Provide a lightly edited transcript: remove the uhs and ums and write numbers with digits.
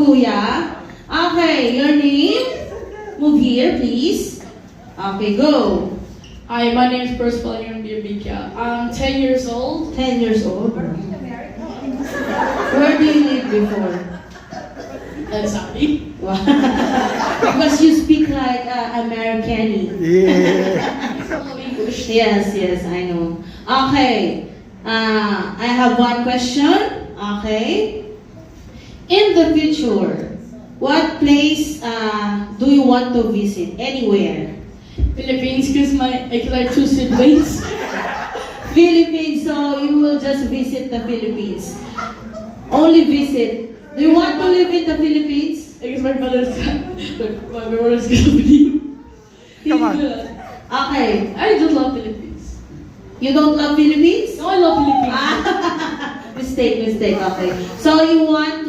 Kuya. Okay, your name? Move here, please. Okay, go. Hi, my name is Percival Biabika. I'm 10 years old. 10 years old. Where do you live before? And sorry. Wow. Because you speak like American. Yeah. English. Yes, I know. Okay. I have one question. Okay. In the future, what place do you want to visit? Anywhere? Philippines, because I two siblings. Philippines, so you will just visit the Philippines. Only visit. Do you want to live in the Philippines? Because my brother's gonna be. Come on. Okay. I just love Philippines. You don't love Philippines? No, I love Philippines. Mistake. Okay. So you want